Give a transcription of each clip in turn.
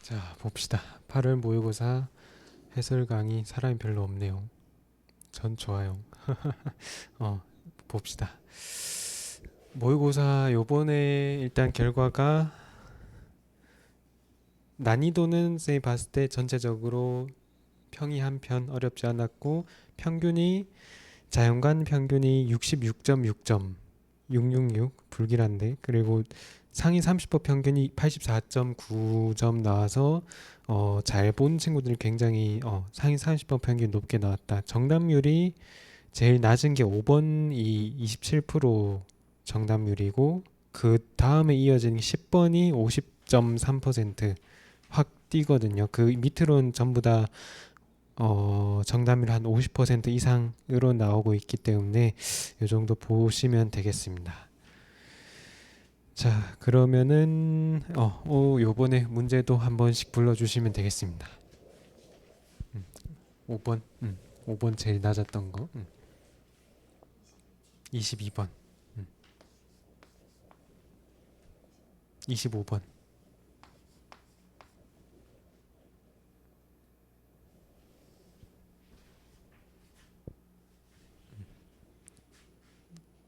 자, 봅시다. 8월 모의고사 해설 강의 사람이 별로 없네요. 전 좋아요. 어, 봅시다. 모의고사 요번에 일단 결과가 난이도는 쌤이 봤을 때 전체적으로 평이 한 편 어렵지 않았고 평균이 자연관 평균이 66.6점 666 불길한데 그리고 상위 30% 평균이 84.9점 나와서 잘 본 친구들이 굉장히 상위 30% 평균 높게 나왔다. 정답률이 제일 낮은 게 5번이 27% 정답률이고 그 다음에 이어지는 10번이 50.3%확 뛰거든요. 그 밑으로는 전부 다 정답률 한 50% 이상으로 나오고 있기 때문에 이 정도 보시면 되겠습니다. 자, 그러면은 요번에 문제도 한 번씩 불러주시면 되겠습니다. 5번, 5번 제일 낮았던 거, 22번, 25번.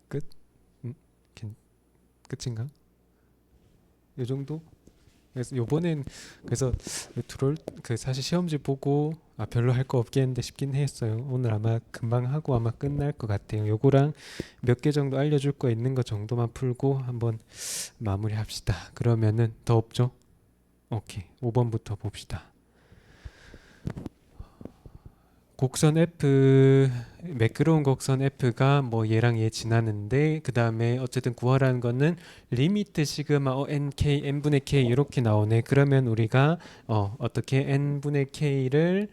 끝? 음, 끝인가? 요 정도? 그래서 요번엔 그래서 들어올 그 사실 시험지 보고 별로 할 거 없겠는데 싶긴 했어요. 오늘 아마 금방 하고 아마 끝날 것 같아요. 요거랑 몇 개 정도 알려줄 거 있는 거 정도만 풀고 한번 마무리합시다. 그러면은 더 없죠? 오케이. 5번부터 봅시다. 곡선 F 매끄러운 곡선 F가 뭐 얘랑 얘 지나는데 그 다음에 어쨌든 구하라는 거는 리미트 시그마 nk n분의 k 이렇게 나오네. 그러면 우리가 어떻게 n분의 k를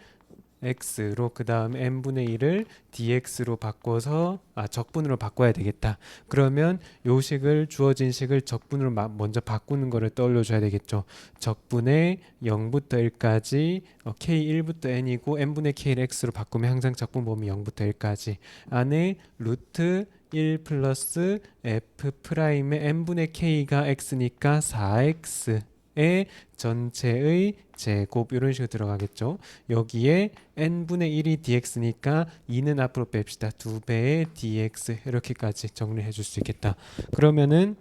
x로 그 다음에 n분의 1을 dx로 바꿔서 적분으로 바꿔야 되겠다. 그러면 요 식을 주어진 식을 적분으로 먼저 바꾸는 거를 떠올려 줘야 되겠죠. 적분의 0부터 1까지 k1부터 n이고 n분의 k를 x로 바꾸면 항상 적분 범위 0부터 1까지 안에 루트 1 플러스 f 프라임의 n분의 k가 x니까 4x 의 전체의 제곱 이런 식으로 들어가겠죠. 여기에 n분의 1이 dx니까 2는 앞으로 뺍시다. 2배의 dx 이렇게까지 정리해 줄 수 있겠다. 그러면은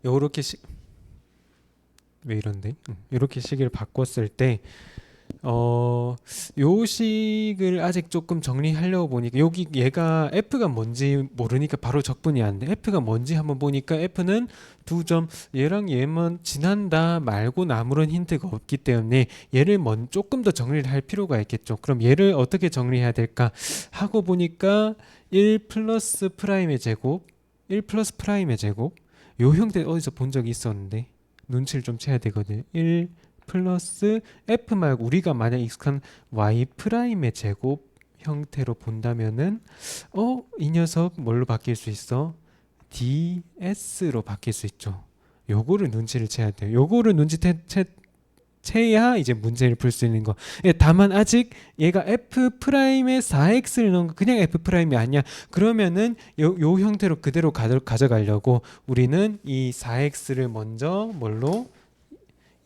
요렇게 왜 이런데? 이렇게 식을 바꿨을 때 요식을 아직 조금 정리하려고 보니까 여기 얘가 F가 뭔지 모르니까 바로 적분이 안 돼. F가 뭔지 한번 보니까 F는 두 점 얘랑 얘만 지난다 말고는 아무런 힌트가 없기 때문에 얘를 조금 더 정리를 할 필요가 있겠죠. 그럼 얘를 어떻게 정리해야 될까 하고 보니까 1 플러스 프라임의 제곱 1 플러스 프라임의 제곱 요 형태 어디서 본 적이 있었는데 눈치를 좀 채야 되거든요. 1 플러스 f 말고 우리가 만약 익숙한 y 프라임의 제곱 형태로 본다면은 이 녀석 뭘로 바뀔 수 있어? ds로 바뀔 수 있죠. 요거를 눈치를 채야 돼요. 요거를 채야 이제 문제를 풀 수 있는 거. 다만 아직 얘가 f 프라임에 4x를 넣은 거 그냥 f 프라임이 아니야. 그러면은 요 형태로 그대로 가져가려고 우리는 이 4x를 먼저 뭘로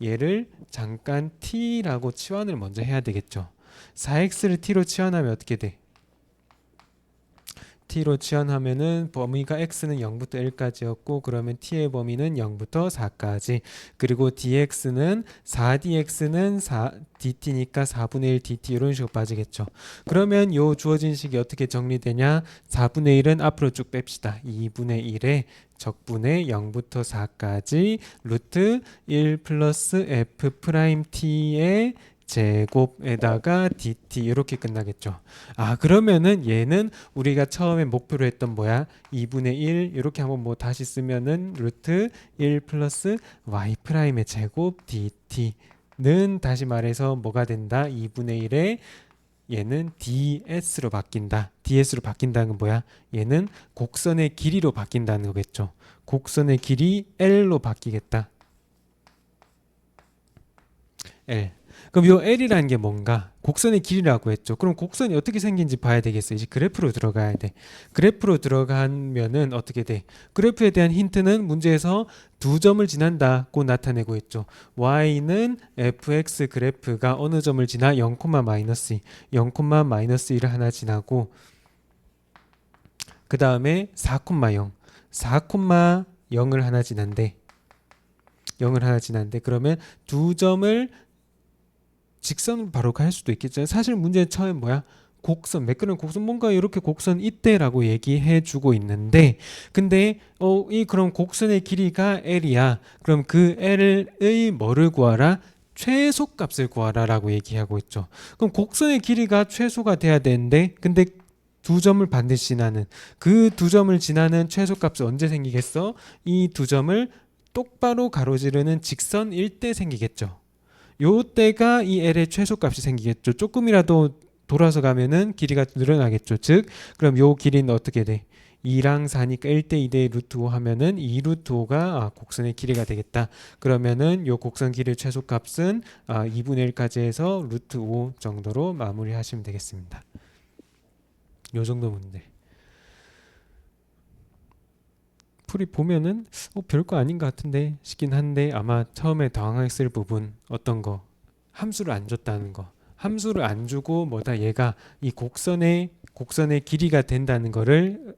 얘를 잠깐 t라고 치환을 먼저 해야 되겠죠. 4x를 t로 치환하면 어떻게 돼? t로 치환하면은 범위가 x는 0부터 1까지였고 그러면 t의 범위는 0부터 4까지 그리고 dx는 4dx는 4 dt니까 4분의 1 dt 이런 식으로 빠지겠죠. 그러면 요 주어진 식이 어떻게 정리되냐 4분의 1은 앞으로 쭉 뺍시다. 2분의 1에 적분의 0부터 4까지 루트 1 플러스 f 프라임 t의 제곱에다가 dt 이렇게 끝나겠죠. 그러면은 얘는 우리가 처음에 목표로 했던 뭐야? 2분의 1 이렇게 한번 뭐 다시 쓰면은 루트 1 플러스 y 프라임의 제곱 dt는 다시 말해서 뭐가 된다? 2분의 1에 얘는 ds로 바뀐다. ds로 바뀐다는 건 뭐야? 얘는 곡선의 길이로 바뀐다는 거겠죠. 곡선의 길이 l로 바뀌겠다. L. 그럼 요 L이라는 게 뭔가? 곡선의 길이라고 했죠. 그럼 곡선이 어떻게 생긴지 봐야 되겠어. 이제 그래프로 들어가야 돼. 그래프로 들어가면은 어떻게 돼? 그래프에 대한 힌트는 문제에서 두 점을 지난다고 나타내고 있죠. Y는 fx 그래프가 어느 점을 지나 0, 마이너스 0, 마이너스 1을 하나 지나고 그 다음에 4,0 4,0을 하나 지난데 0을 하나 지난데 그러면 두 점을 직선으로 바로 갈 수도 있겠죠. 사실 문제 처음 뭐야? 곡선, 매끄러운 곡선 뭔가 이렇게 곡선 있대라고 얘기해 주고 있는데 근데 이 그럼 곡선의 길이가 L이야. 그럼 그 L의 뭐를 구하라? 최소값을 구하라라고 얘기하고 있죠. 그럼 곡선의 길이가 최소가 돼야 되는데 근데 두 점을 반드시 지나는 그 두 점을 지나는 최소값이 언제 생기겠어? 이 두 점을 똑바로 가로지르는 직선일 때 생기겠죠. 요 때가 이 L의 최소값이 생기겠죠. 조금이라도 돌아서 가면은 길이가 늘어나겠죠. 즉 그럼 요 길이는 어떻게 돼? 2랑 4니까 1대 2대 루트 5 하면은 2 루트 5가 곡선의 길이가 되겠다. 그러면은 요 곡선 길이의 최소값은 2분의 1까지 해서 루트 5 정도로 마무리하시면 되겠습니다. 요 정도 문제. 풀이 보면은 별거 아닌 것 같은데 싶긴 한데 아마 처음에 당황했을 부분 어떤 거 함수를 안 줬다는 거 함수를 안 주고 뭐다 얘가 이 곡선의 길이가 된다는 거를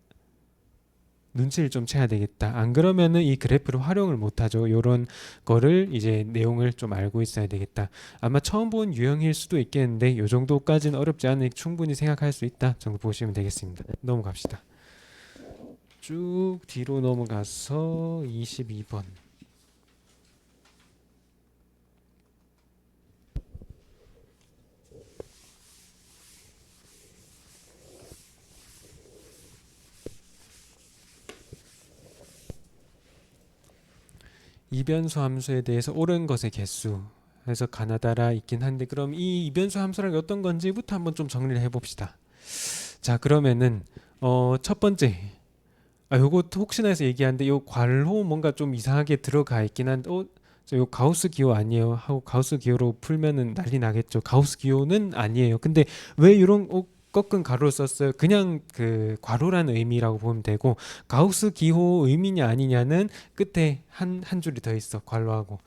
눈치를 좀 채야 되겠다. 안 그러면은 이 그래프를 활용을 못 하죠. 요런 거를 이제 내용을 좀 알고 있어야 되겠다. 아마 처음 본 유형일 수도 있겠는데 요 정도까지는 어렵지 않으니 충분히 생각할 수 있다 정도 보시면 되겠습니다. 넘어갑시다. 쭉 뒤로 넘어가서 22번. 이변수 함수에 대해서 옳은 것의 개수 해서 가나다라 있긴 한데 그럼 이 이변수 함수란 게 어떤 건지부터 한번 좀 정리를 해봅시다. 자 그러면은 첫 번째 요거 혹시나 해서 얘기하는데 요 괄호 뭔가 좀 이상하게 들어가 있긴 한데 요 가우스 기호 아니에요 하고 가우스 기호로 풀면은 난리 나겠죠. 가우스 기호는 아니에요. 근데 왜 이런 꺾은 가로를 썼어요? 그냥 그 괄호라는 의미라고 보면 되고 가우스 기호 의미냐 아니냐는 끝에 한 줄이 더 있어. 괄호하고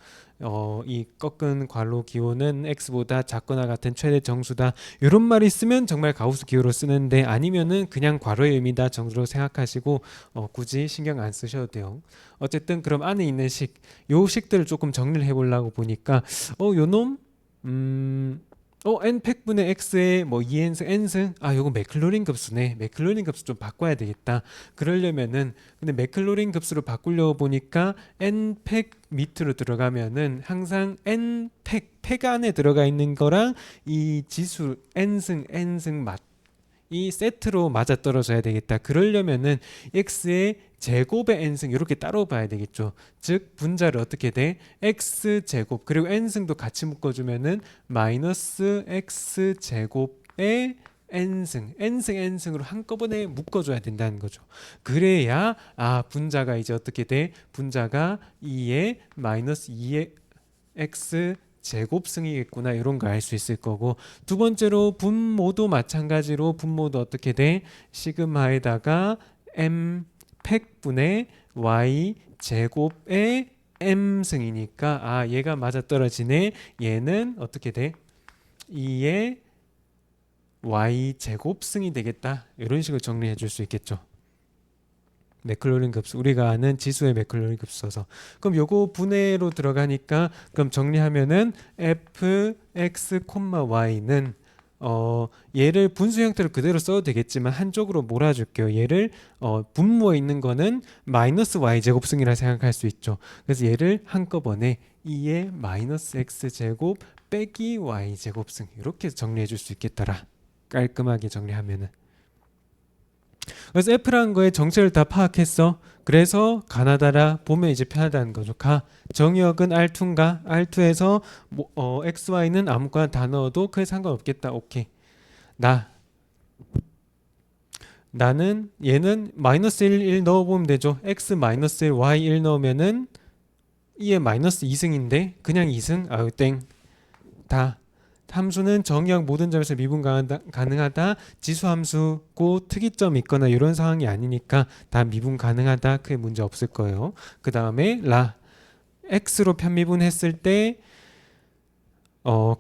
이 꺾은 괄호 기호는 x보다 작거나 같은 최대 정수다. 이런 말이 있으면 정말 가우스 기호로 쓰는데 아니면은 그냥 괄호의 의미다 정도로 생각하시고 굳이 신경 안 쓰셔도 돼요. 어쨌든 그럼 안에 있는 요 식들을 조금 정리를 해보려고 보니까 요놈 n팩분의 x에 뭐 2n승 n승 요거 맥클로린 급수네. 맥클로린 급수 좀 바꿔야 되겠다. 그러려면은 근데 맥클로린 급수로 바꾸려고 보니까 n팩 밑으로 들어가면은 항상 팩 안에 들어가 있는 거랑 이 지수 n승 맛 이 세트로 맞아 떨어져야 되겠다. 그러려면은 x의 제곱의 n승 이렇게 따로 봐야 되겠죠. 즉 분자를 어떻게 돼? x 제곱 그리고 n승도 같이 묶어주면은 마이너스 x 제곱의 n승으로 한꺼번에 묶어줘야 된다는 거죠. 그래야 분자가 이제 어떻게 돼? 분자가 2의 마이너스 2의 x 제곱승이겠구나 이런 거 알 수 있을 거고 두 번째로 분모도 마찬가지로 분모도 어떻게 돼? 시그마에다가 m 팩분의 y 제곱의 m승이니까 얘가 맞아떨어지네. 얘는 어떻게 돼? 2의 y 제곱승이 되겠다. 이런 식으로 정리해 줄 수 있겠죠. 맥클로린 급수 우리가 아는 지수의 맥클로린 급수 써서 그럼 요거 분해로 들어가니까 그럼 정리하면은 fx, y는 얘를 분수 형태로 그대로 써도 되겠지만 한쪽으로 몰아줄게요. 얘를 분모에 있는 거는 마이너스 y제곱승이라 생각할 수 있죠. 그래서 얘를 한꺼번에 2의 마이너스 x제곱 빼기 y제곱승 이렇게 정리해 줄 수 있겠더라. 깔끔하게 정리하면은 그래서 F라는 거의 정체를 다 파악했어. 그래서 가나다라 보면 이제 편하다는 거죠. 정역은 R2인가? R2에서 XY는 아무거나 다 넣어도 크게 상관없겠다. 오케이. 나는 얘는 마이너스 1 넣어보면 되죠. X 마이너스 1 Y 1 넣으면은 이에 마이너스 2승인데 그냥 2승 땡. 다 함수는 정의역 모든 점에서 미분 가능하다. 지수함수고 특이점 있거나 이런 상황이 아니니까 다 미분 가능하다. 크게 문제 없을 거예요. 그 다음에 x로 편미분했을 때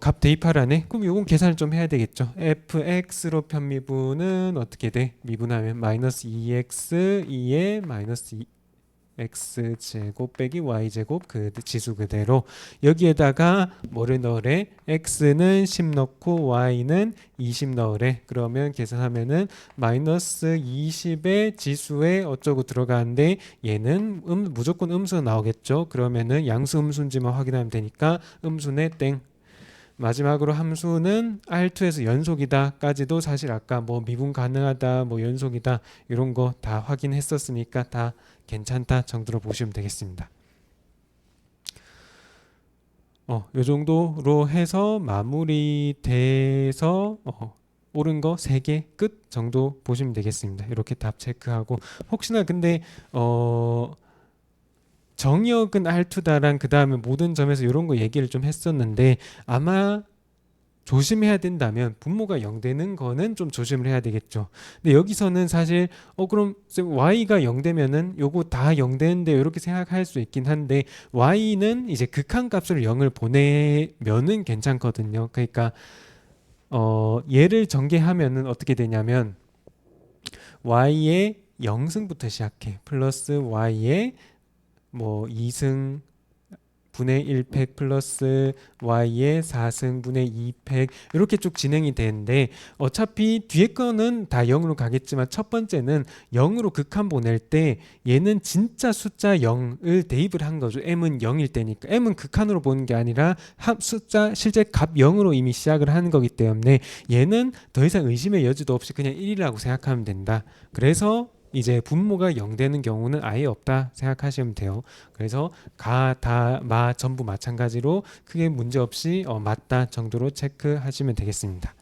값 대입하라네. 그럼 요건 계산을 좀 해야 되겠죠. fx로 편미분은 어떻게 돼? 미분하면 마이너스 2x 2에 마이너스 2x 제곱 빼기 y 제곱 그 지수 그대로 여기에다가 뭐를 넣으래? x는 10 넣고 y는 20 넣으래. 그러면 계산하면은 마이너스 20의 지수에 어쩌고 들어가는데 얘는 무조건 음수가 나오겠죠. 그러면은 양수 음수인지만 확인하면 되니까 음수네 땡. 마지막으로 함수는 R2에서 연속이다까지도 사실 아까 뭐 미분 가능하다, 뭐 연속이다 이런 거 다 확인했었으니까 다 괜찮다 정도로 보시면 되겠습니다. 요 정도로 해서 마무리돼서 옳은 거 3개 끝 정도 보시면 되겠습니다. 이렇게 답 체크하고 혹시나 근데 정의역은 R2다랑 그 다음에 모든 점에서 이런 거 얘기를 좀 했었는데 아마 조심해야 된다면 분모가 0 되는 거는 좀 조심을 해야 되겠죠. 근데 여기서는 사실 그럼 y가 0 되면은 요거 다 0 되는데 이렇게 생각할 수 있긴 한데 y는 이제 극한값으로 0을 보내면은 괜찮거든요. 그러니까 얘를 전개하면은 어떻게 되냐면 y의 0승부터 시작해. 플러스 y의 뭐 2승 분의 1팩 플러스 y의 4승 분의 2팩 이렇게 쭉 진행이 되는데 어차피 뒤에 거는 다 0으로 가겠지만 첫 번째는 0으로 극한 보낼 때 얘는 진짜 숫자 0을 대입을 한 거죠. m은 0일 때니까 m은 극한으로 보는 게 아니라 숫자 실제 값 0으로 이미 시작을 하는 거기 때문에 얘는 더 이상 의심의 여지도 없이 그냥 1이라고 생각하면 된다. 그래서 이제 분모가 0 되는 경우는 아예 없다 생각하시면 돼요. 그래서 가, 다, 마 전부 마찬가지로 크게 문제없이 맞다 정도로 체크하시면 되겠습니다.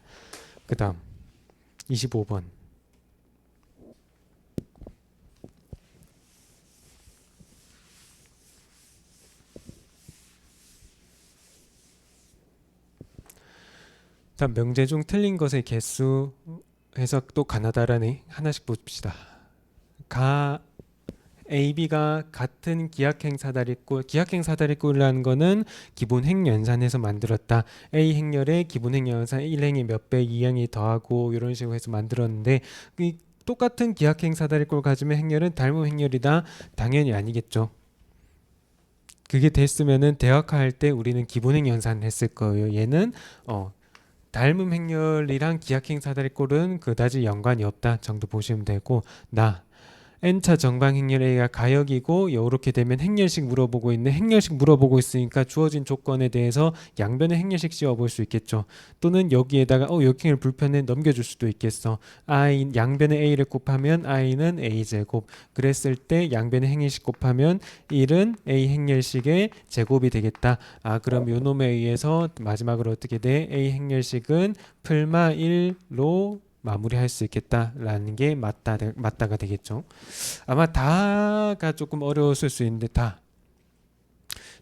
그 다음 25번 다음 명제 중 틀린 것의 개수 해서 또 가나다라네. 하나씩 봅시다. AB가 같은 기하행 사다리꼴, 기하행 사다리꼴이라는 거는 기본 행연산에서 만들었다. A 행렬에 기본 행연산 1행의 몇 배, 2행이 더하고 이런 식으로 해서 만들었는데 똑같은 기하행 사다리꼴 가지면 행렬은 닮은 행렬이다. 당연히 아니겠죠. 그게 됐으면은 대학화할 때 우리는 기본 행연산을 했을 거예요. 얘는 닮은 행렬이랑 기하행 사다리꼴은 그다지 연관이 없다 정도 보시면 되고 n차 정방 행렬 A가 가역이고 이렇게 되면 행렬식 물어보고 있는 행렬식 물어보고 있으니까 주어진 조건에 대해서 양변의 행렬식 씌워볼 수 있겠죠. 또는 여기에다가 역행을 불편해 넘겨줄 수도 있겠어. 양변의 A를 곱하면 I는 A제곱. 그랬을 때 양변의 행렬식 곱하면 1은 A 행렬식의 제곱이 되겠다. 그럼 요 놈에 의해서 마지막으로 어떻게 돼? A 행렬식은 풀마 1로 마무리할 수 있겠다라는 게 맞다가 되겠죠. 아마 다가 조금 어려웠을 수 있는데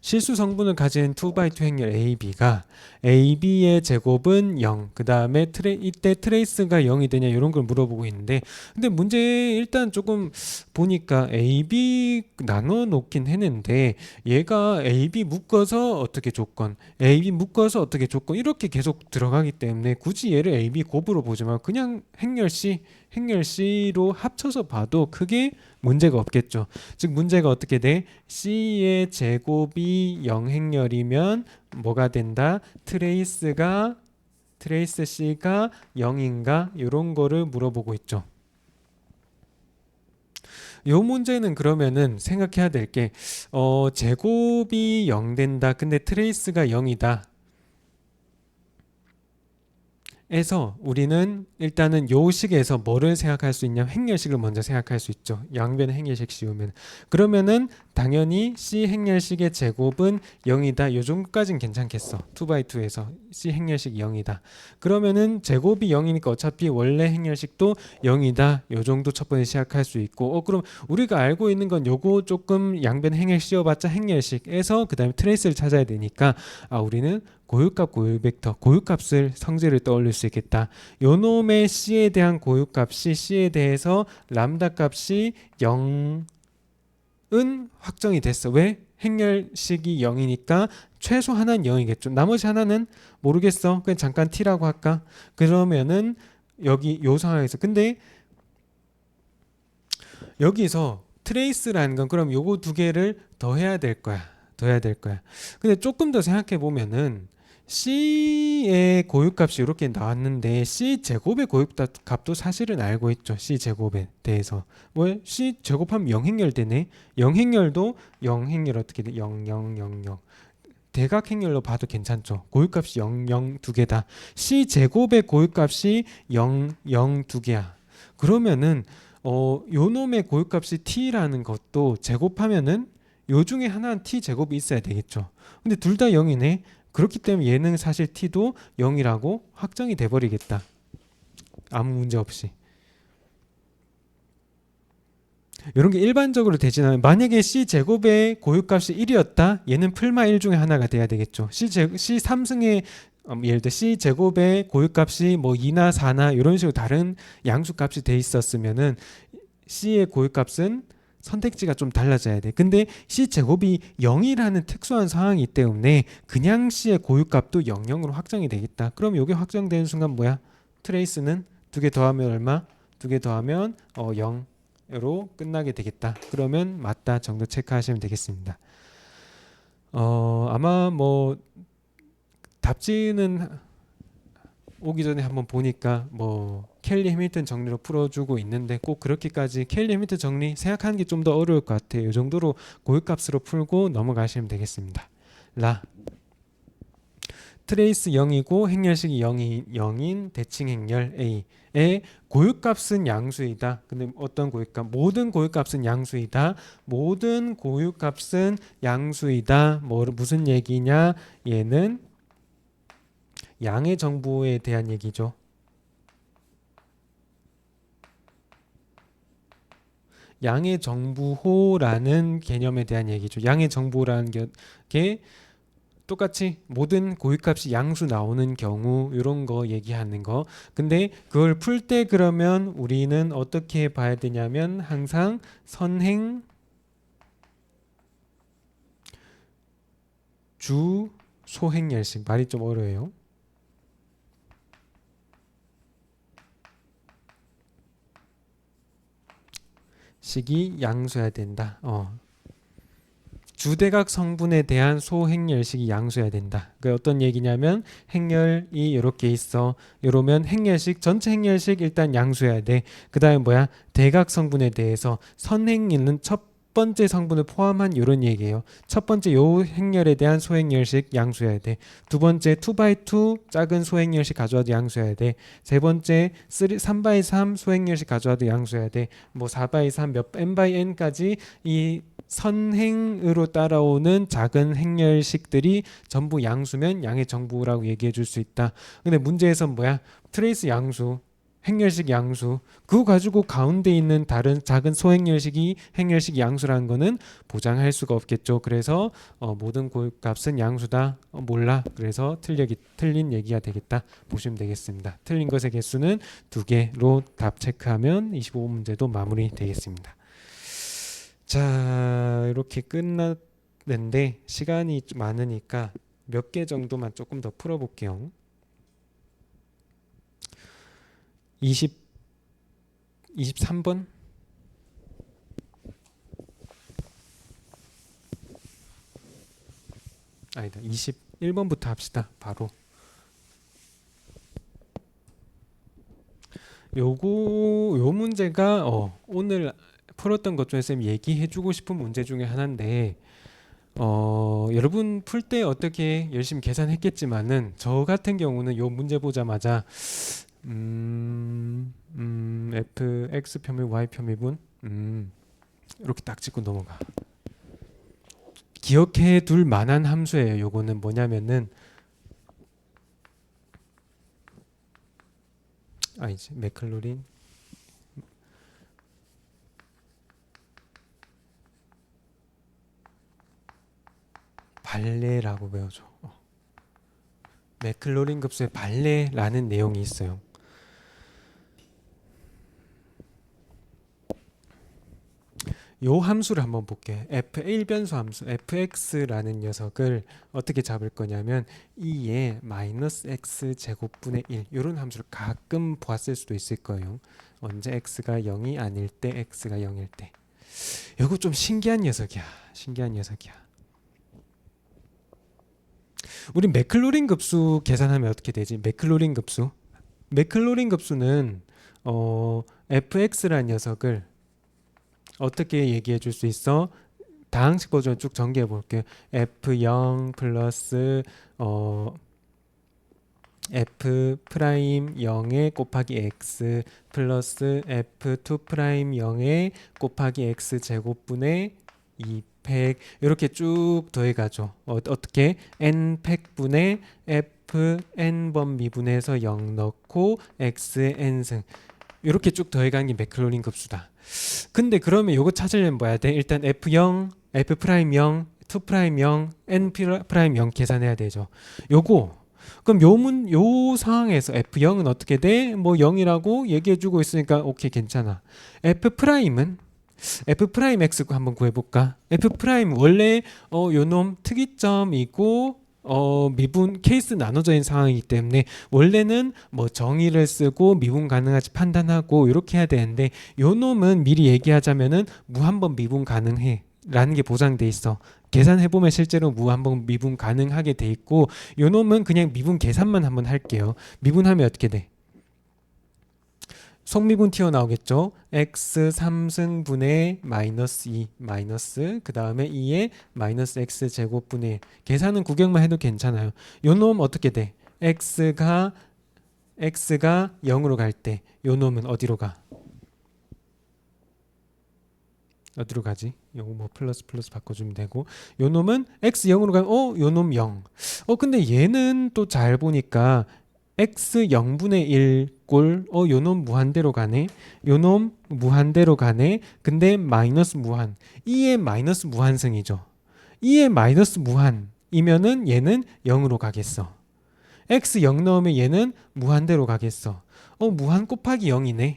실수 성분을 가진 2x2 행렬 AB가 AB의 제곱은 0. 그 다음에 이때 트레이스가 0이 되냐 이런 걸 물어보고 있는데 근데 문제 일단 조금 보니까 AB 나눠 놓긴 했는데 얘가 AB 묶어서 어떻게 조건 AB 묶어서 어떻게 조건 이렇게 계속 들어가기 때문에 굳이 얘를 AB 곱으로 보지 말고 그냥 행렬C로 합쳐서 봐도 크게 문제가 없겠죠. 즉 문제가 어떻게 돼? C의 제곱이 0행렬이면 뭐가 된다? 트레이스 C가 0인가? 이런 거를 물어보고 있죠. 요 문제는 그러면은 생각해야 될 게 제곱이 0 된다. 근데 트레이스가 0이다. 에서 우리는 일단은 요 식에서 뭐를 생각할 수 있냐면 행렬식을 먼저 생각할 수 있죠. 양변의 행렬식 씌우면 그러면은 당연히 C 행렬식의 제곱은 0이다. 요 정도까지는 괜찮겠어. 2x2에서 C 행렬식 0이다. 그러면은 제곱이 0이니까 어차피 원래 행렬식도 0이다. 요 정도 첫 번째 시작할 수 있고 그럼 우리가 알고 있는 건 요거 조금 양변 행렬 씌워봤자 행렬식에서 그 다음에 트레이스를 찾아야 되니까 우리는 고유값, 고유벡터, 고유값을 성질을 떠올릴 수 있겠다. 요놈의 C에 대한 고유값이 C에 대해서 람다 값이 0은 확정이 됐어. 왜? 행렬식이 0이니까 최소 하나는 0이겠죠. 나머지 하나는 모르겠어. 그냥 잠깐 T라고 할까? 그러면은 여기 요 상황에서 근데 여기서 트레이스라는 건 그럼 요거 두 개를 더해야 될 거야. 더해야 될 거야. 근데 조금 더 생각해 보면은 C의 고유값이 이렇게 나왔는데 C 제곱의 고유값도 사실은 알고 있죠. C 제곱에 대해서. 뭐 C 제곱하면 0행렬 되네. 0행렬도 0행렬 어떻게 돼? 0, 0, 0, 0. 대각행렬로 봐도 괜찮죠. 고유값이 0, 0 두 개다. C 제곱의 고유값이 0, 0 두 개야. 그러면은 요 놈의 고유값이 t라는 것도 제곱하면은 요 중에 하나는 t 제곱이 있어야 되겠죠. 근데 둘 다 0이네. 그렇기 때문에 얘는 사실 t도 0이라고 확정이 돼 버리겠다. 아무 문제 없이. 이런 게 일반적으로 되진 않아요. 만약에 c 제곱의 고유값이 1이었다. 얘는 풀마 1 중에 하나가 돼야 되겠죠. c 3승의 예를 들어 c 제곱의 고유값이 뭐 2나 4나 이런 식으로 다른 양수값이 돼 있었으면은 c의 고유값은 선택지가 좀 달라져야 돼. 근데 c 제곱이 0이라는 특수한 상황이기 때문에 그냥 c의 고유값도 0, 0으로 확정이 되겠다. 그럼 이게 확정되는 순간 뭐야? 트레이스는 두 개 더하면 얼마? 두 개 더하면 0으로 끝나게 되겠다. 그러면 맞다 정도 체크하시면 되겠습니다. 아마 뭐 답지는 오기 전에 한번 보니까 뭐 켈리 해밀턴 정리로 풀어주고 있는데 꼭 그렇게까지 켈리 해밀턴 정리 생각하는 게 좀 더 어려울 것 같아요. 이 정도로 고유값으로 풀고 넘어가시면 되겠습니다. 라 트레이스 0이고 행렬식이 0인 대칭 행렬 A의 고유값은 양수이다. 근데 어떤 고유값? 모든 고유값은 양수이다. 모든 고유값은 양수이다. 뭐 무슨 얘기냐? 얘는 양의 정부에 대한 얘기죠. 양의 정부호라는 개념에 대한 얘기죠. 양의 정부라는 게 똑같이 모든 고유값이 양수 나오는 경우 이런 거 얘기하는 거. 근데 그걸 풀 때 그러면 우리는 어떻게 봐야 되냐면 항상 선행 주 소행렬식 말이 좀 어려워요. 식이 양수해야 된다. 주대각 성분에 대한 소행렬식이 양수해야 된다. 그 어떤 얘기냐면 행렬이 이렇게 있어. 이러면 행렬식 전체 행렬식 일단 양수해야 돼. 그다음에 뭐야? 대각 성분에 대해서 선행 있는 첫 번째 성분을 포함한 이런 얘기예요. 첫 번째 요 행렬에 대한 소행렬식 양수해야 돼. 두 번째 2x2 작은 소행렬식 가져와도 양수해야 돼. 세 번째 3x3 소행렬식 가져와도 양수해야 돼. 뭐 4x3 몇 n/n까지 이 선행으로 따라오는 작은 행렬식들이 전부 양수면 양의 정부라고 얘기해 줄 수 있다. 근데 문제에선 뭐야? 트레이스 양수, 행렬식 양수. 그거 가지고 가운데 있는 다른 작은 소행렬식이 행렬식 양수라는 거는 보장할 수가 없겠죠. 그래서 모든 고유값은 양수다. 몰라. 그래서 틀린 얘기가 되겠다. 보시면 되겠습니다. 틀린 것의 개수는 2개로 답 체크하면 25문제도 마무리 되겠습니다. 자, 이렇게 끝났는데 시간이 좀 많으니까 몇 개 정도만 조금 더 풀어볼게요. 23번? 아니다. 21번부터 합시다. 바로. 요 문제가 오늘 풀었던 것 중에서 얘기해주고 싶은 문제 중에 하나인데 여러분 풀 때 어떻게 열심히 계산했겠지만은 저 같은 경우는 요 문제 보자마자 f x 편미분 y 편미분 이렇게 딱 찍고 넘어가. 기억해 둘 만한 함수예요. 요거는 뭐냐면은 아니지 맥클로린 발레라고 배워줘. 맥클로린 급수의 발레라는 내용이 있어요. 요 함수를 한번 볼게요. f1 변수 함수 fx라는 녀석을 어떻게 잡을 거냐면 2의 마이너스 x 제곱분의 1 이런 함수를 가끔 보았을 수도 있을 거예요. 언제 x가 0이 아닐 때 x가 0일 때. 이거 좀 신기한 녀석이야. 신기한 녀석이야. 우리 맥클로린 급수 계산하면 어떻게 되지? 맥클로린 급수. 맥클로린 급수는 fx라는 녀석을 어떻게 얘기해 줄 수 있어? 다항식 버전 쭉 전개해 볼게요. f0 플러스 f 프라임 0에 곱하기 x 플러스 f2 프라임 0에 곱하기 x 제곱분의 2팩 이렇게 쭉 더해가죠. 어떻게? n 팩분의 f n번 미분해서 0 넣고 x n승 이렇게 쭉 더해가는 게 맥클로린 급수다. 근데 그러면 요거 찾으려면 뭐 해야 돼? 일단 f0, f 프라임 0, 2 프라임 0, n 프라임 0 계산해야 되죠. 요거 그럼 요 상황에서 f0은 어떻게 돼? 뭐 0이라고 얘기해주고 있으니까 오케이 괜찮아. f 프라임은 f 프라임 x 한번 구해볼까? f 프라임 원래 요놈 특이점이고 미분 케이스 나눠져 있는 상황이기 때문에 원래는 뭐 정의를 쓰고 미분 가능한지 판단하고 이렇게 해야 되는데 요 놈은 미리 얘기하자면은 무한번 미분 가능해 라는 게 보장돼 있어. 계산해보면 실제로 무한번 미분 가능하게 돼 있고 요 놈은 그냥 미분 계산만 한번 할게요. 미분하면 어떻게 돼? 속미분 튀어나오겠죠. x 3승분의 마이너스 2 마이너스 그 다음에 2의 마이너스 x 제곱분의 1 계산은 구경만 해도 괜찮아요. 요 놈 어떻게 돼? x가 0으로 갈 때 요 놈은 어디로 가? 어디로 가지? 요거 뭐 플러스 바꿔주면 되고 요 놈은 x 0으로 가면 요 놈 0. 근데 얘는 또 잘 보니까 x 0분의 1 꼴, 요 놈 무한대로 가네. 요 놈 무한대로 가네. 근데 마이너스 무한. 2의 마이너스 무한승이죠. 2의 마이너스 무한이면은 얘는 0으로 가겠어. x 0 넣으면 얘는 무한대로 가겠어. 무한 곱하기 0이네.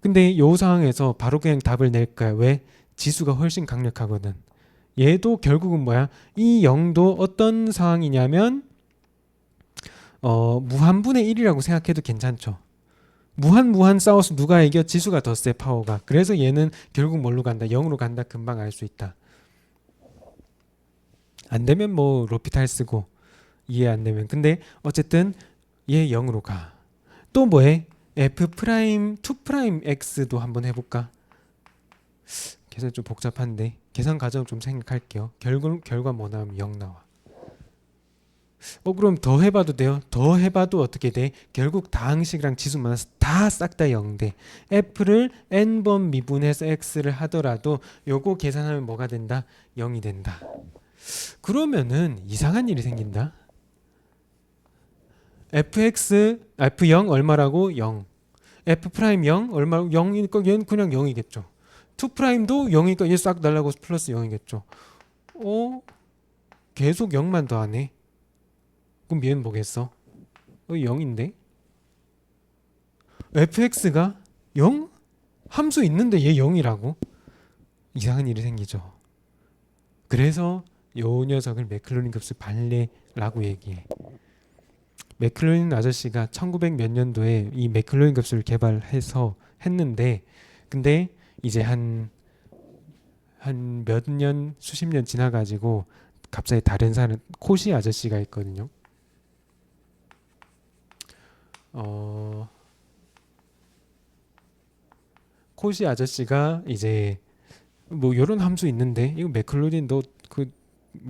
근데 요 상황에서 바로 그냥 답을 낼까요? 왜? 지수가 훨씬 강력하거든. 얘도 결국은 뭐야? 이 0도 어떤 상황이냐면 무한분의 1이라고 생각해도 괜찮죠. 무한 싸워서 누가 이겨? 지수가 더 세 파워가. 그래서 얘는 결국 뭘로 간다? 0으로 간다. 금방 알 수 있다. 안 되면 뭐 로피탈 쓰고 이해 안 되면. 근데 어쨌든 얘 0으로 가. 또 뭐해? f 프라임 2 프라임 x도 한번 해볼까? 계산 좀 복잡한데 계산 과정 좀 생각할게요. 결과 뭐 나오면 0 나와. 그럼 더 해봐도 돼요? 더 해봐도 어떻게 돼? 결국 다항식이랑 지수만 다 싹 다 0돼. f를 n번 미분해서 x를 하더라도 요거 계산하면 뭐가 된다? 0이 된다. 그러면은 이상한 일이 생긴다. f0 얼마라고? 0. f 프라임 0 얼마라고? 0이니까 얘는 그냥 0이겠죠. 2 프라임도 0이니까 얘 싹 날라고 플러스 0이겠죠. 계속 0만 더하네. 그럼 얘는 뭐겠어? 0인데? fx가 0? 함수 있는데 얘 0이라고? 이상한 일이 생기죠. 그래서 요 녀석을 맥클로린 급수 발레라고 얘기해. 맥클로린 아저씨가 1900 몇 년도에 이 맥클로린 급수를 개발해서 했는데 근데 이제 한 몇 년, 수십 년 지나가지고 갑자기 다른 사람 코시 아저씨가 있거든요. 코시 아저씨가 이제 뭐 요런 함수 있는데 이거 맥클로린 너 그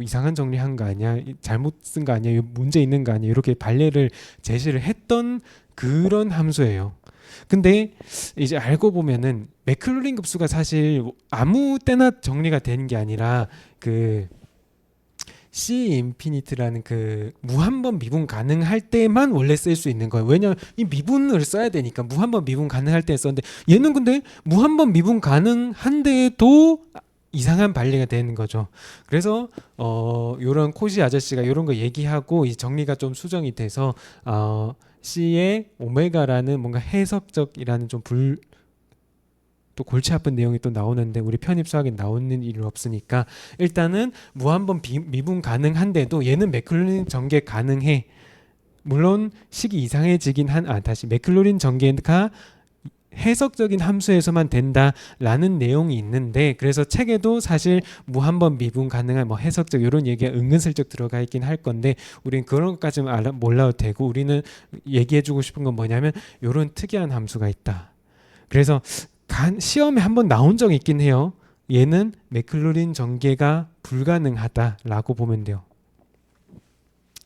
이상한 정리한 거 아니야? 잘못 쓴 거 아니야? 문제 있는 거 아니야? 이렇게 발레를 제시를 했던 그런 함수예요. 근데 이제 알고 보면은 맥클로린 급수가 사실 아무 때나 정리가 되는 게 아니라 그 C 인피니트라는 그 무한번 미분 가능할 때만 원래 쓸 수 있는 거예요. 왜냐면 이 미분을 써야 되니까 무한번 미분 가능할 때 썼는데 얘는 근데 무한번 미분 가능한데도 이상한 발리가 되는 거죠. 그래서 요런 코시 아저씨가 요런 거 얘기하고 이 정리가 좀 수정이 돼서 C의 오메가라는 뭔가 해석적이라는 좀 또 골치 아픈 내용이 또 나오는데 우리 편입 수학에 나오는 일은 없으니까 일단은 무한번 미분 가능한데도 얘는 맥클로린 전개 가능해. 물론 식이 이상해지긴 다시 맥클로린 전개가 해석적인 함수에서만 된다라는 내용이 있는데 그래서 책에도 사실 무한번 미분 가능한 뭐 해석적 이런 얘기가 은근슬쩍 들어가 있긴 할 건데 우리는 그런 것까지는 몰라도 되고 우리는 얘기해주고 싶은 건 뭐냐면 이런 특이한 함수가 있다. 그래서 시험에 한번 나온 적이 있긴 해요. 얘는 맥클로린 전개가 불가능하다라고 보면 돼요.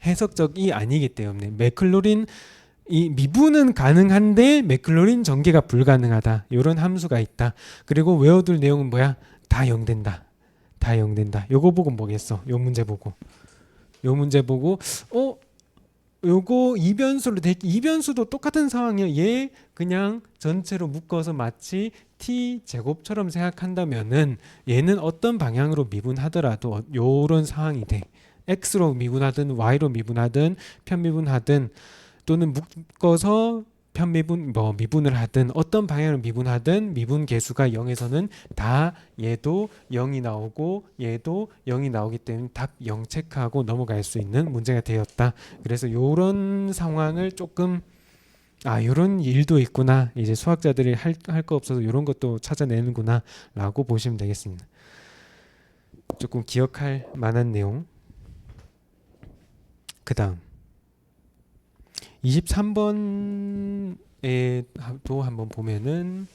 해석적이 아니기 때문에 맥클로린 이 미분은 가능한데 맥클로린 전개가 불가능하다. 이런 함수가 있다. 그리고 외워둘 내용은 뭐야? 다 0된다. 다 0된다. 요거 보고 뭐겠어? 요 문제 보고. 요 문제 보고 요거 이변수도 똑같은 상황이에요. 얘 그냥 전체로 묶어서 마치 t 제곱처럼 생각한다면은 얘는 어떤 방향으로 미분하더라도 요런 상황이 돼. x로 미분하든 y로 미분하든 편미분하든 또는 묶어서 미분을 하든 어떤 방향으로 미분하든 미분 계수가 0에서는 다 얘도 0이 나오고 얘도 0이 나오기 때문에 답 0 체크하고 넘어갈 수 있는 문제가 되었다. 그래서 요런 상황을 조금 요런 일도 있구나. 이제 수학자들이 할 거 없어서 요런 것도 찾아내는구나 라고 보시면 되겠습니다. 조금 기억할 만한 내용. 그 다음 23번에도 한번 보면은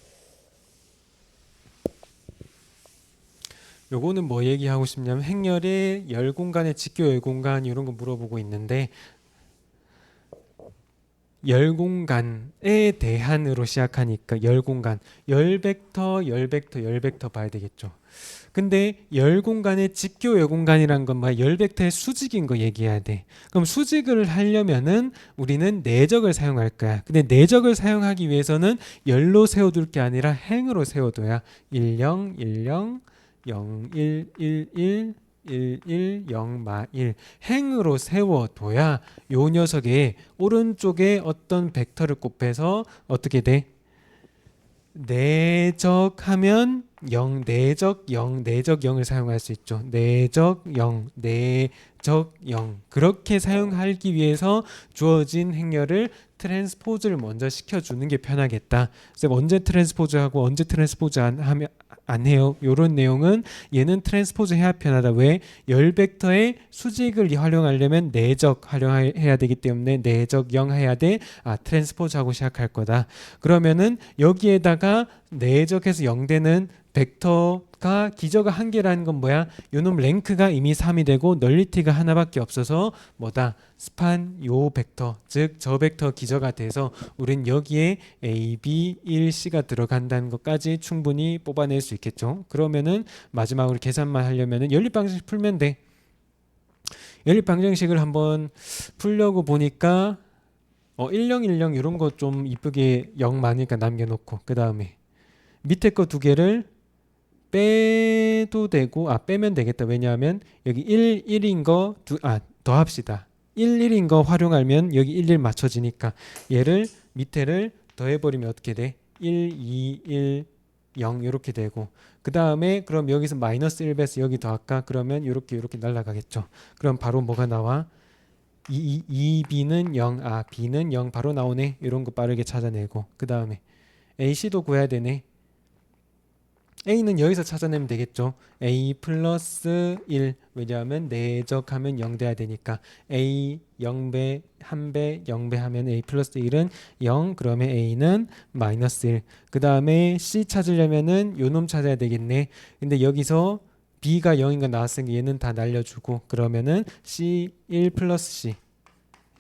요거는 뭐 얘기하고 싶냐면 행렬의 열공간의 직교 열공간 이런 거 물어보고 있는데 열공간에 대한으로 시작하니까 열공간 열벡터 봐야 되겠죠. 근데 열공간의 직교 열공간이란 건 뭐야? 열벡터의 수직인 거 얘기해야 돼. 그럼 수직을 하려면은 우리는 내적을 사용할 거야. 근데 내적을 사용하기 위해서는 열로 세워둘 게 아니라 행으로 세워둬야 10, 10, 0111 11 0 행으로 세워둬야 요 녀석의 오른쪽에 어떤 벡터를 곱해서 어떻게 돼? 내적하면 0, 내적 0을 사용할 수 있죠. 내적 0, 내적 0 그렇게 사용하기 위해서 주어진 행렬을 트랜스포즈를 먼저 시켜주는 게 편하겠다. 그래서 언제 트랜스포즈하고 언제 트랜스포즈 안 해요. 이런 내용은 얘는 트랜스포즈 해야 편하다. 왜? 열 벡터의 수직을 활용하려면 내적 활용해야 되기 때문에 내적 0 해야 돼. 트랜스포즈 하고 시작할 거다. 그러면은 여기에다가 내적해서 0 되는 벡터가 기저가 한 개라는 건 뭐야? 요놈 랭크가 이미 3이 되고 널리티가 하나밖에 없어서 뭐다? 스판 요 벡터 즉 저 벡터 기저가 돼서 우린 여기에 A, B, 1, C가 들어간다는 것까지 충분히 뽑아낼 수 있겠죠. 그러면은 마지막으로 계산만 하려면은 연립방정식 풀면 돼. 연립방정식을 한번 풀려고 보니까 1010 이런 거 좀 이쁘게 0 많으니까 남겨놓고 그 다음에 밑에 거 두 개를 빼도 되고 빼면 되겠다. 왜냐하면 여기 1, 1인 거 더합시다. 1, 1인 거 활용하면 여기 1, 1 맞춰지니까 얘를 밑에를 더해버리면 어떻게 돼? 1, 2, 1, 0 이렇게 되고 그 다음에 그럼 여기서 마이너스 1 배서 여기 더할까? 그러면 이렇게 날아가겠죠. 그럼 바로 뭐가 나와? 2B는 0, B는 0 바로 나오네. 이런 거 빠르게 찾아내고 그 다음에 AC도 구해야 되네. A는 여기서 찾아내면 되겠죠. A 플러스 1 왜냐하면 내적하면 0 돼야 되니까 A 0배 1배 0배 하면 A 플러스 1은 0 그러면 A는 마이너스 1 그 다음에 C 찾으려면은 요놈 찾아야 되겠네. 근데 여기서 B가 0인 거 나왔으니까 얘는 다 날려주고 그러면은 C 1 플러스 C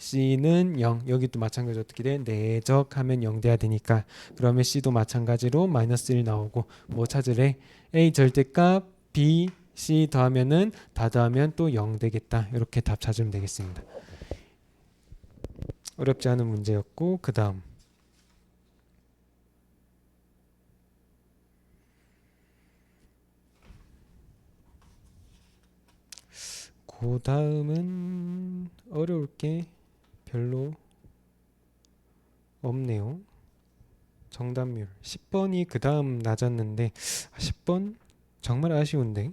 C는 0 여기도 마찬가지로 어떻게 돼? 내적하면 0 돼야 되니까 그러면 C도 마찬가지로 마이너스 1 나오고 뭐 찾으래? A 절대값 B, C 더하면은 다 더하면 또 0 되겠다. 이렇게 답 찾으면 되겠습니다. 어렵지 않은 문제였고 그 다음 그 다음은 어려울 게 별로 없네요. 정답률 10번이 그 다음 낮았는데 10번 정말 아쉬운데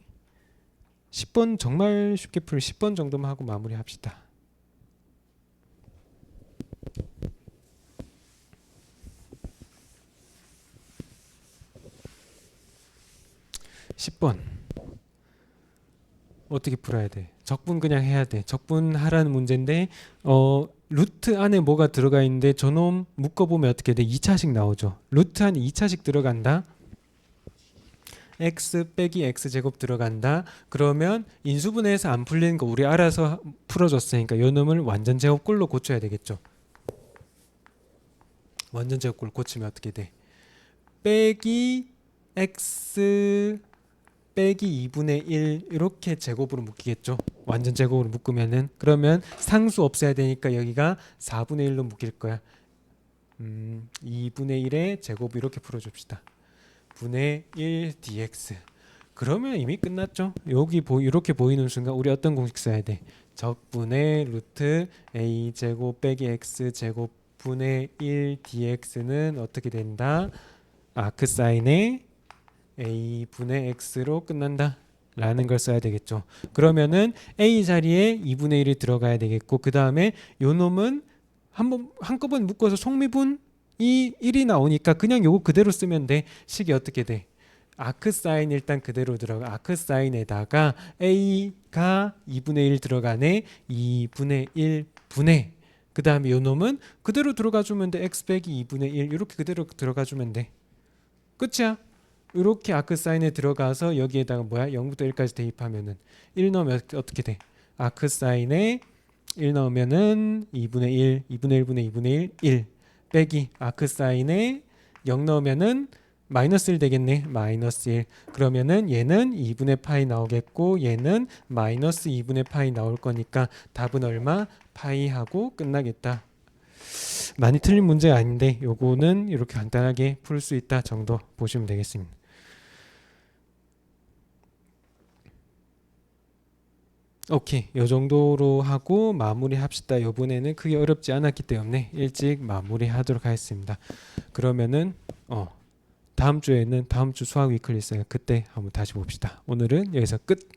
10번 정말 쉽게 풀 10번 정도만 하고 마무리합시다. 10번 어떻게 풀어야 돼? 적분 그냥 해야 돼. 적분하라는 문제인데 루트 안에 뭐가 들어가 있는데 저놈 묶어보면 어떻게 돼? 2차식 나오죠. 루트 안에 2차식 들어간다. x 빼기 x제곱 들어간다. 그러면 인수분해해서 안 풀리는 거 우리 알아서 풀어줬으니까 요 놈을 완전 제곱꼴로 고쳐야 되겠죠. 완전 제곱꼴 고치면 어떻게 돼? 빼기 x 빼기 2분의 1 이렇게 제곱으로 묶이겠죠. 완전 제곱으로 묶으면은 그러면 상수 없애야 되니까 여기가 4분의 1로 묶일 거야. 2분의 1의 제곱 이렇게 풀어줍시다. 분의 1 dx. 그러면 이미 끝났죠. 여기 이렇게 보이는 순간 우리 어떤 공식 써야 돼? 적분의 루트 a 제곱 빼기 x 제곱 분의 1 dx는 어떻게 된다? 아크 사인의 a 분의 x로 끝난다 라는 걸 써야 되겠죠. 그러면은 a 자리에 2분의 1이 들어가야 되겠고 그 다음에 요 놈은 한꺼번에 묶어서 속미분이 1이 나오니까 그냥 요거 그대로 쓰면 돼. 식이 어떻게 돼? 아크 사인 일단 그대로 들어가. 아크 사인에다가 a가 2분의 1 들어가네. 2분의 1 분의 그 다음에 요 놈은 그대로 들어가 주면 돼. x 빼기 2분의 1 이렇게 그대로 들어가 주면 돼. 끝이야. 이렇게 아크 사인에 들어가서 여기에다가 뭐야? 0부터 1까지 대입하면은 1 넣으면 어떻게 돼? 아크 사인에 1 넣으면은 2분의 1, 2분의 1분의 2분의 1, 1 빼기 아크 사인에 0 넣으면은 마이너스 1 되겠네. 마이너스 1. 그러면은 얘는 2분의 파이 나오겠고 얘는 마이너스 2분의 파이 나올 거니까 답은 얼마? 파이하고 끝나겠다. 많이 틀린 문제 아닌데 요거는 이렇게 간단하게 풀 수 있다 정도 보시면 되겠습니다. 오케이, 요 정도로 하고 마무리 합시다. 요번에는 크게 어렵지 않았기 때문에 일찍 마무리 하도록 하겠습니다. 그러면은 다음 주에는 다음 주 수학 위클리 있어요. 그때 한번 다시 봅시다. 오늘은 여기서 끝.